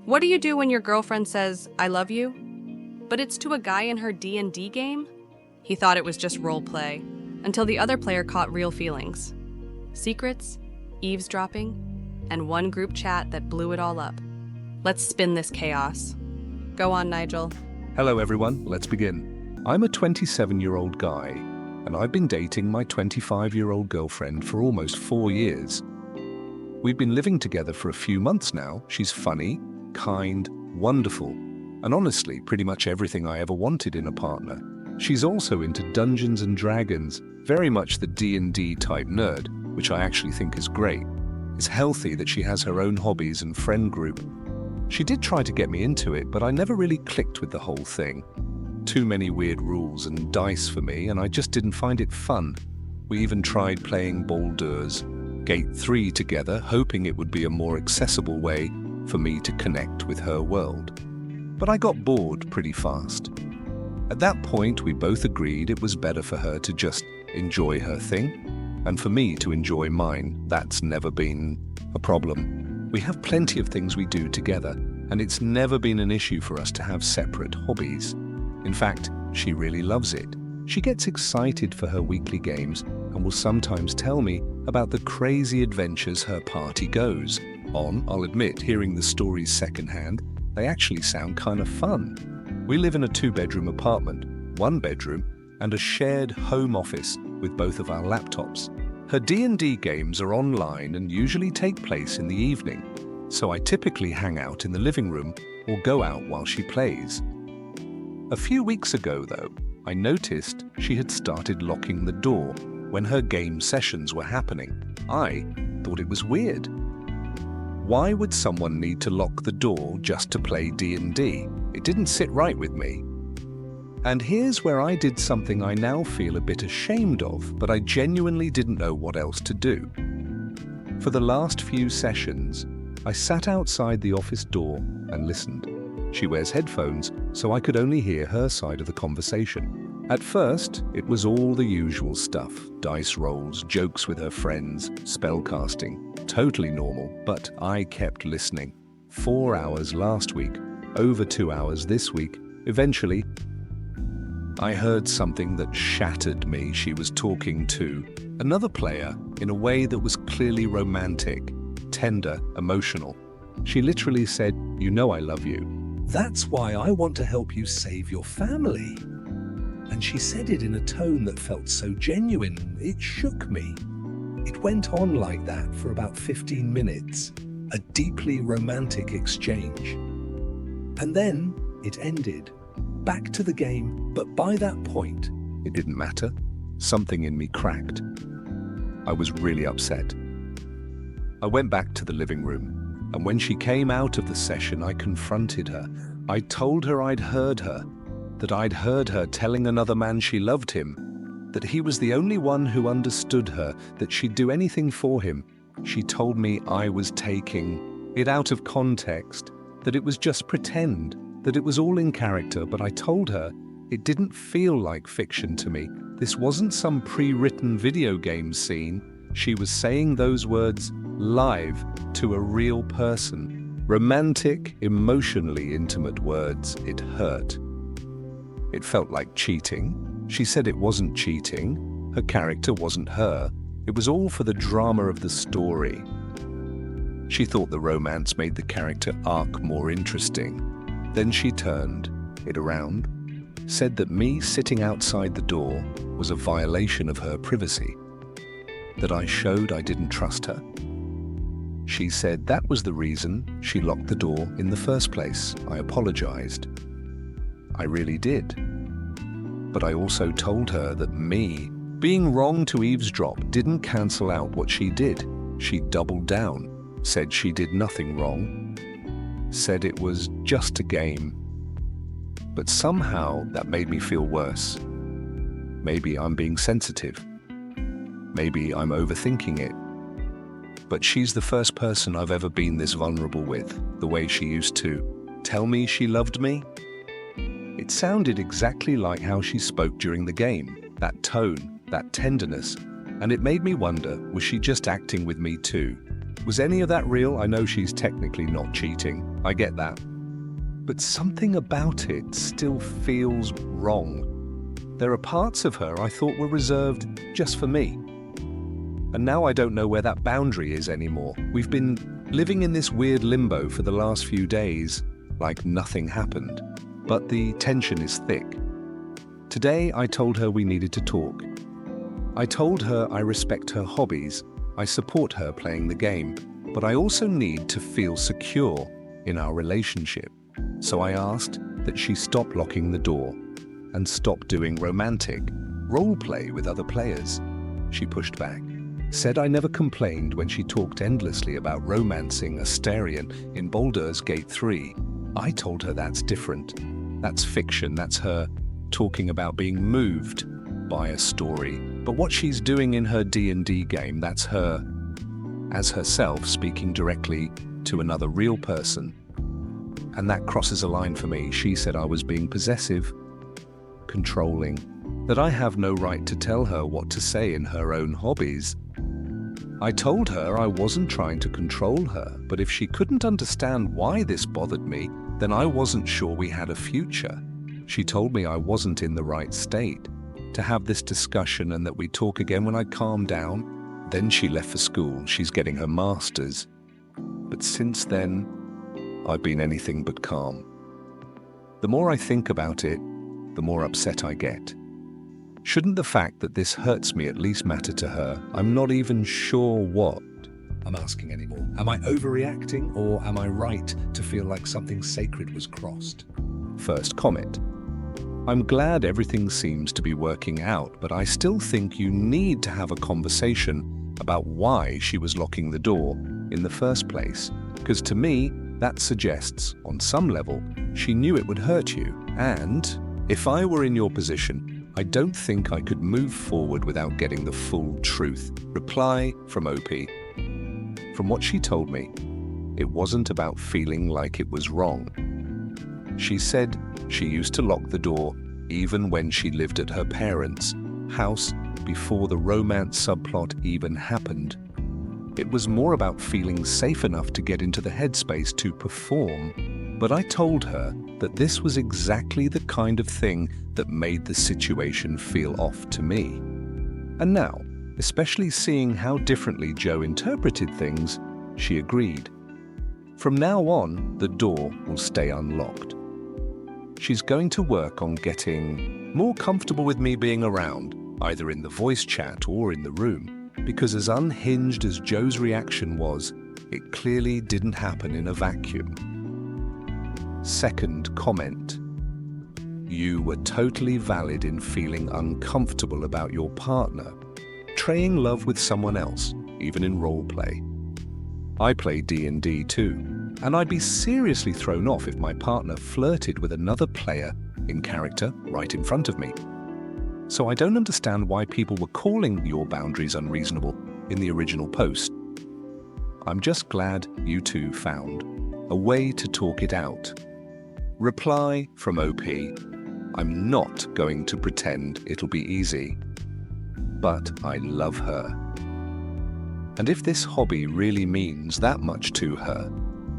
What do you do when your girlfriend says, "I love you"? But it's to a guy in her D&D game? He thought it was just roleplay, until the other player caught real feelings. Secrets, eavesdropping, and one group chat that blew it all up. Let's spin this chaos. Go on, Nigel. Hello everyone, let's begin. I'm a 27-year-old guy, and I've been dating my 25-year-old girlfriend for almost 4 years. We've been living together for a few months now. She's funny, kind, wonderful, and honestly, pretty much everything I ever wanted in a partner. She's also into Dungeons and Dragons, very much the D&D type nerd, which I actually think is great. It's healthy that she has her own hobbies and friend group. She did try to get me into it, but I never really clicked with the whole thing. Too many weird rules and dice for me, and I just didn't find it fun. We even tried playing Baldur's Gate 3 together, hoping it would be a more accessible way for me to connect with her world. But I got bored pretty fast. At that point, we both agreed it was better for her to just enjoy her thing, and for me to enjoy mine. That's never been a problem. We have plenty of things we do together, and it's never been an issue for us to have separate hobbies. In fact, she really loves it. She gets excited for her weekly games and will sometimes tell me about the crazy adventures her party goes on. I'll admit, hearing the stories secondhand, they actually sound kind of fun. We live in a 2-bedroom apartment, 1 bedroom, and a shared home office with both of our laptops. Her D&D games are online and usually take place in the evening, so I typically hang out in the living room or go out while she plays. A few weeks ago, though, I noticed she had started locking the door when her game sessions were happening. I thought it was weird. Why would someone need to lock the door just to play D&D? It didn't sit right with me. And here's where I did something I now feel a bit ashamed of, but I genuinely didn't know what else to do. For the last few sessions, I sat outside the office door and listened. She wears headphones, so I could only hear her side of the conversation. At first, it was all the usual stuff. Dice rolls, jokes with her friends, spellcasting. Totally normal, but I kept listening. 4 hours last week, over 2 hours this week. Eventually, I heard something that shattered me. She was talking to another player in a way that was clearly romantic, tender, emotional. She literally said, "You know I love you. That's why I want to help you save your family." And she said it in a tone that felt so genuine, it shook me. It went on like that for about 15 minutes, a deeply romantic exchange. And then it ended. Back to the game, but by that point, it didn't matter. Something in me cracked. I was really upset. I went back to the living room, and when she came out of the session, I confronted her. I told her I'd heard her, that I'd heard her telling another man she loved him, that he was the only one who understood her, that she'd do anything for him. She told me I was taking it out of context, that it was just pretend, that it was all in character, but I told her it didn't feel like fiction to me. This wasn't some pre-written video game scene. She was saying those words live to a real person. Romantic, emotionally intimate words. It hurt. It felt like cheating. She said it wasn't cheating. Her character wasn't her. It was all for the drama of the story. She thought the romance made the character arc more interesting. Then she turned it around, said that me sitting outside the door was a violation of her privacy, that I showed I didn't trust her. She said that was the reason she locked the door in the first place. I apologized. I really did. But I also told her that me being wrong to eavesdrop didn't cancel out what she did. She doubled down, said she did nothing wrong, said it was just a game. But somehow that made me feel worse. Maybe I'm being sensitive. Maybe I'm overthinking it. But she's the first person I've ever been this vulnerable with, the way she used to tell me she loved me. It sounded exactly like how she spoke during the game, that tone, that tenderness, and it made me wonder, was she just acting with me too? Was any of that real? I know she's technically not cheating. I get that. But something about it still feels wrong. There are parts of her I thought were reserved just for me. And now I don't know where that boundary is anymore. We've been living in this weird limbo for the last few days, like nothing happened. But the tension is thick. Today I told her we needed to talk. I told her I respect her hobbies, I support her playing the game, but I also need to feel secure in our relationship. So I asked that she stop locking the door and stop doing romantic roleplay with other players. She pushed back, said I never complained when she talked endlessly about romancing Astarion in Baldur's Gate 3. I told her that's different. That's fiction, that's her talking about being moved by a story. But what she's doing in her D&D game, that's her as herself speaking directly to another real person. And that crosses a line for me. She said I was being possessive, controlling, that I have no right to tell her what to say in her own hobbies. I told her I wasn't trying to control her, but if she couldn't understand why this bothered me, then I wasn't sure we had a future. She told me I wasn't in the right state to have this discussion and that we'd talk again when I calmed down. Then she left for school. She's getting her master's. But since then, I've been anything but calm. The more I think about it, the more upset I get. Shouldn't the fact that this hurts me at least matter to her? I'm not even sure what I'm asking anymore. Am I overreacting, or am I right to feel like something sacred was crossed? First comment. I'm glad everything seems to be working out, but I still think you need to have a conversation about why she was locking the door in the first place. Because to me, that suggests, on some level, she knew it would hurt you. And if I were in your position, I don't think I could move forward without getting the full truth. Reply from OP. From what she told me, it wasn't about feeling like it was wrong. She said she used to lock the door even when she lived at her parents' house before the romance subplot even happened. It was more about feeling safe enough to get into the headspace to perform, but I told her that this was exactly the kind of thing that made the situation feel off to me. And now, especially seeing how differently Joe interpreted things, she agreed. From now on, the door will stay unlocked. She's going to work on getting more comfortable with me being around, either in the voice chat or in the room, because as unhinged as Joe's reaction was, it clearly didn't happen in a vacuum. Second comment. You were totally valid in feeling uncomfortable about your partner betraying love with someone else, even in roleplay. I play D&D too, and I'd be seriously thrown off if my partner flirted with another player in character right in front of me. So I don't understand why people were calling your boundaries unreasonable in the original post. I'm just glad you two found a way to talk it out. Reply from OP. I'm not going to pretend it'll be easy, but I love her. And if this hobby really means that much to her,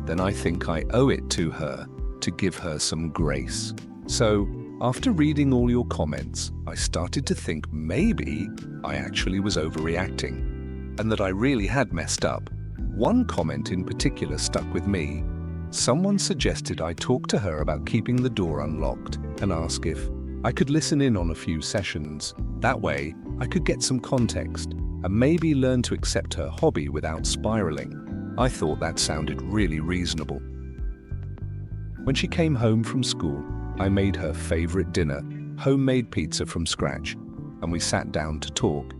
then I think I owe it to her to give her some grace. So, after reading all your comments, I started to think maybe I actually was overreacting, and that I really had messed up. One comment in particular stuck with me. Someone suggested I talk to her about keeping the door unlocked and ask if I could listen in on a few sessions. That way, I could get some context and maybe learn to accept her hobby without spiraling. I thought that sounded really reasonable. When she came home from school, I made her favorite dinner, homemade pizza from scratch, and we sat down to talk.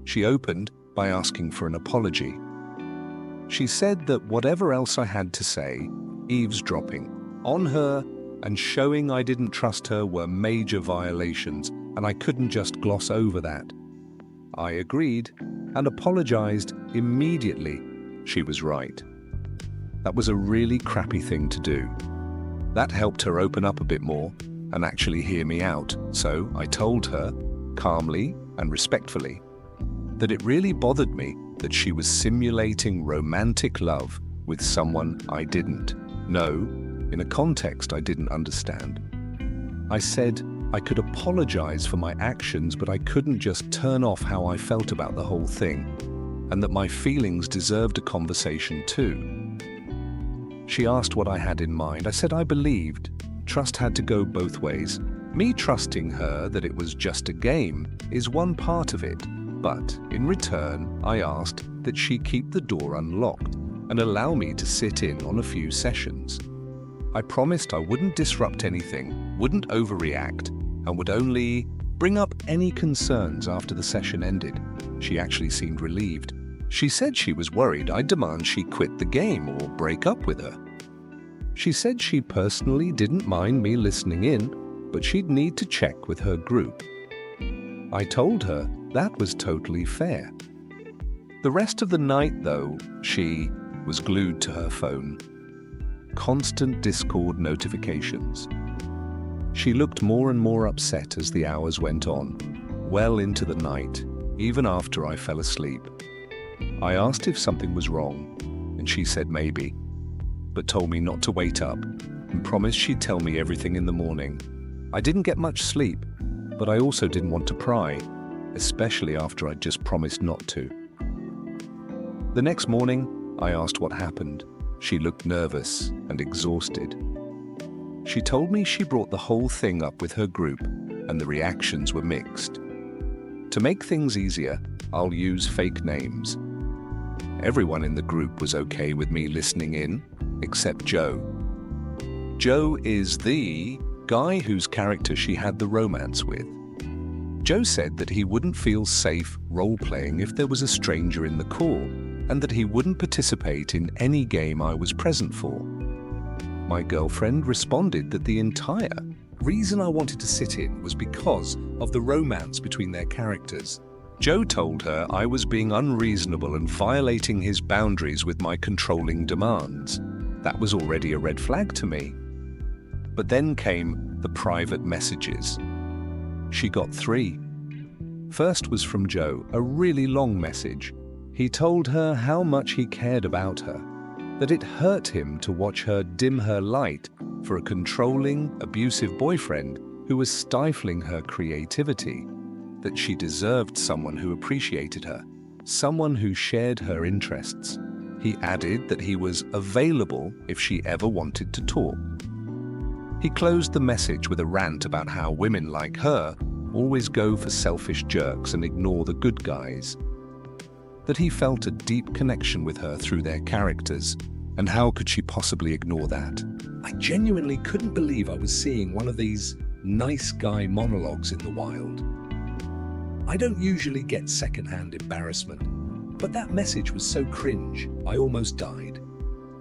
She opened by asking for an apology. She said that whatever else I had to say, eavesdropping on her and showing I didn't trust her were major violations, and I couldn't just gloss over that. I agreed and apologized immediately. She was right. That was a really crappy thing to do. That helped her open up a bit more and actually hear me out, so I told her, calmly and respectfully, that it really bothered me that she was simulating romantic love with someone I didn't know, in a context I didn't understand. I said I could apologize for my actions, but I couldn't just turn off how I felt about the whole thing, and that my feelings deserved a conversation too. She asked what I had in mind. I said I believed trust had to go both ways. Me trusting her that it was just a game is one part of it, but in return, I asked that she keep the door unlocked and allow me to sit in on a few sessions. I promised I wouldn't disrupt anything, wouldn't overreact, and would only bring up any concerns after the session ended. She actually seemed relieved. She said she was worried I'd demand she quit the game or break up with her. She said she personally didn't mind me listening in, but she'd need to check with her group. I told her that was totally fair. The rest of the night, though, she was glued to her phone. Constant Discord notifications. She looked more and more upset as the hours went on, well into the night, even after I fell asleep. I asked if something was wrong, and she said maybe, but told me not to wait up and promised she'd tell me everything in the morning. I didn't get much sleep, but I also didn't want to pry, especially after I'd just promised not to. The next morning, I asked what happened. She looked nervous and exhausted. She told me she brought the whole thing up with her group, and the reactions were mixed. To make things easier, I'll use fake names. Everyone in the group was okay with me listening in, except Joe. Joe is the guy whose character she had the romance with. Joe said that he wouldn't feel safe role-playing if there was a stranger in the call, and that he wouldn't participate in any game I was present for. My girlfriend responded that the entire reason I wanted to sit in was because of the romance between their characters. Joe told her I was being unreasonable and violating his boundaries with my controlling demands. That was already a red flag to me. But then came the private messages. She got 3. First was from Joe, a really long message. He told her how much he cared about her, that it hurt him to watch her dim her light for a controlling, abusive boyfriend who was stifling her creativity, that she deserved someone who appreciated her, someone who shared her interests. He added that he was available if she ever wanted to talk. He closed the message with a rant about how women like her always go for selfish jerks and ignore the good guys, that he felt a deep connection with her through their characters, and how could she possibly ignore that? I genuinely couldn't believe I was seeing one of these nice guy monologues in the wild. I don't usually get secondhand embarrassment, but that message was so cringe, I almost died.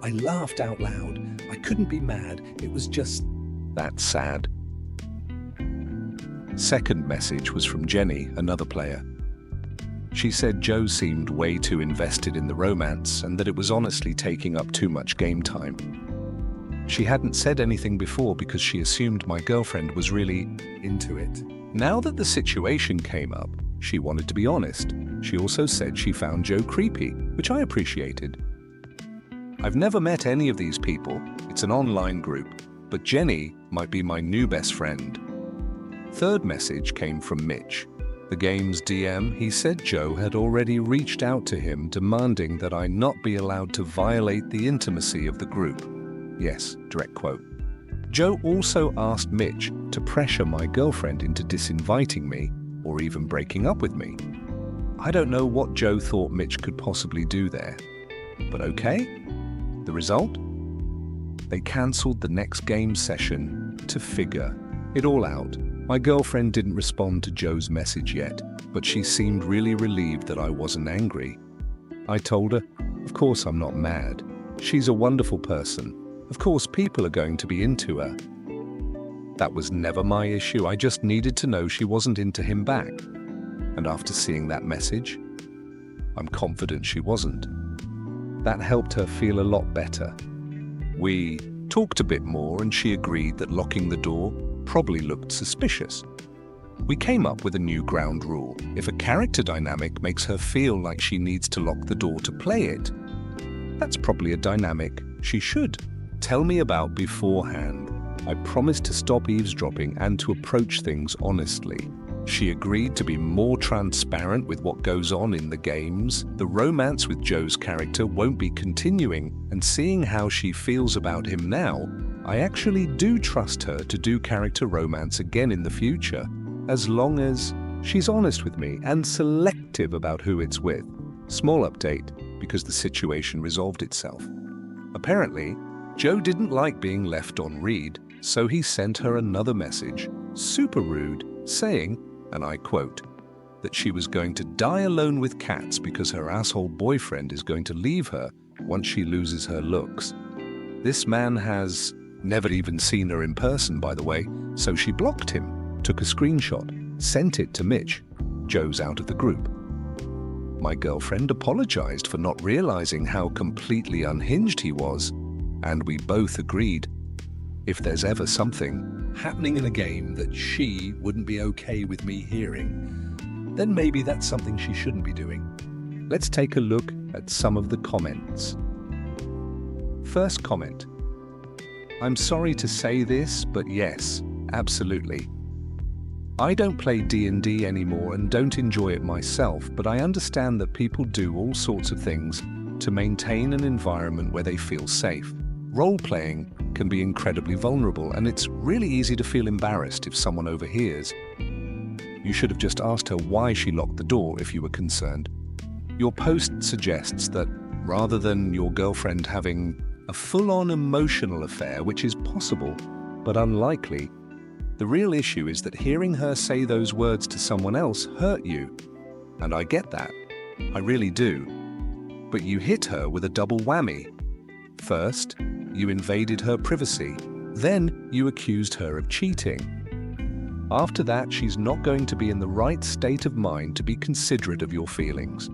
I laughed out loud. I couldn't be mad, it was just that sad. Second message was from Jenny, another player. She said Joe seemed way too invested in the romance and that it was honestly taking up too much game time. She hadn't said anything before because she assumed my girlfriend was really into it. Now that the situation came up, she wanted to be honest. She also said she found Joe creepy, which I appreciated. I've never met any of these people. It's an online group, but Jenny might be my new best friend. Third message came from Mitch, the game's DM. He said Joe had already reached out to him demanding that I not be allowed to violate the intimacy of the group. Yes, direct quote. Joe also asked Mitch to pressure my girlfriend into disinviting me or even breaking up with me. I don't know what Joe thought Mitch could possibly do there, but okay. The result? They cancelled the next game session to figure it all out. My girlfriend didn't respond to Joe's message yet, but she seemed really relieved that I wasn't angry. I told her, of course I'm not mad. She's a wonderful person. Of course people are going to be into her. That was never my issue. I just needed to know she wasn't into him back. And after seeing that message, I'm confident she wasn't. That helped her feel a lot better. We talked a bit more and she agreed that locking the door probably looked suspicious. We came up with a new ground rule. If a character dynamic makes her feel like she needs to lock the door to play it, that's probably a dynamic she should tell me about beforehand. I promised to stop eavesdropping and to approach things honestly. She agreed to be more transparent with what goes on in the games. The romance with Joe's character won't be continuing, and seeing how she feels about him now, I actually do trust her to do character romance again in the future, as long as she's honest with me and selective about who it's with. Small update, because the situation resolved itself. Apparently, Joe didn't like being left on read, so he sent her another message, super rude, saying, and I quote, that she was going to die alone with cats because her asshole boyfriend is going to leave her once she loses her looks. This man has never even seen her in person, by the way, so she blocked him, took a screenshot, sent it to Mitch. Joe's out of the group. My girlfriend apologized for not realizing how completely unhinged he was, and we both agreed if there's ever something happening in a game that she wouldn't be okay with me hearing, then maybe that's something she shouldn't be doing. Let's take a look at some of the comments. First comment. I'm sorry to say this, but yes, absolutely. I don't play D&D anymore and don't enjoy it myself, but I understand that people do all sorts of things to maintain an environment where they feel safe. Role-playing can be incredibly vulnerable, and it's really easy to feel embarrassed if someone overhears. You should have just asked her why she locked the door if you were concerned. Your post suggests that rather than your girlfriend having a full-on emotional affair, which is possible but unlikely, the real issue is that hearing her say those words to someone else hurt you. And I get that. I really do. But you hit her with a double whammy. First, you invaded her privacy. Then, you accused her of cheating. After that, she's not going to be in the right state of mind to be considerate of your feelings.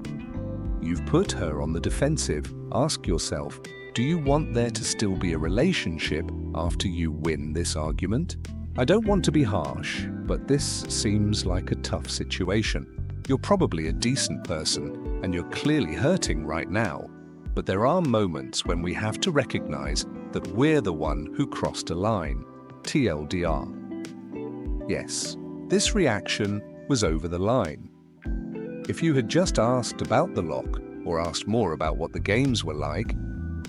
You've put her on the defensive. Ask yourself, do you want there to still be a relationship after you win this argument? I don't want to be harsh, but this seems like a tough situation. You're probably a decent person, and you're clearly hurting right now. But there are moments when we have to recognize that we're the one who crossed a line. TLDR. Yes, this reaction was over the line. If you had just asked about the lock, or asked more about what the games were like,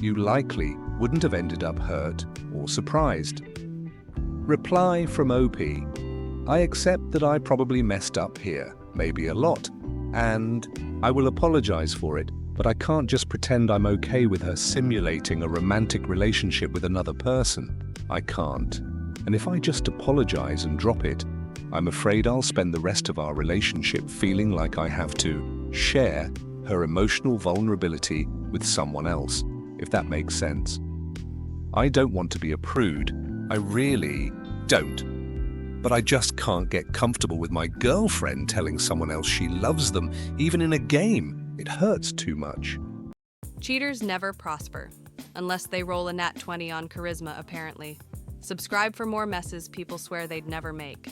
you likely wouldn't have ended up hurt or surprised. Reply from OP. I accept that I probably messed up here, maybe a lot, and I will apologize for it, but I can't just pretend I'm okay with her simulating a romantic relationship with another person. I can't. And if I just apologize and drop it, I'm afraid I'll spend the rest of our relationship feeling like I have to share her emotional vulnerability with someone else, if that makes sense. I don't want to be a prude. I really don't. But I just can't get comfortable with my girlfriend telling someone else she loves them, even in a game. It hurts too much. Cheaters never prosper, unless they roll a nat 20 on charisma, apparently. Subscribe for more messes people swear they'd never make.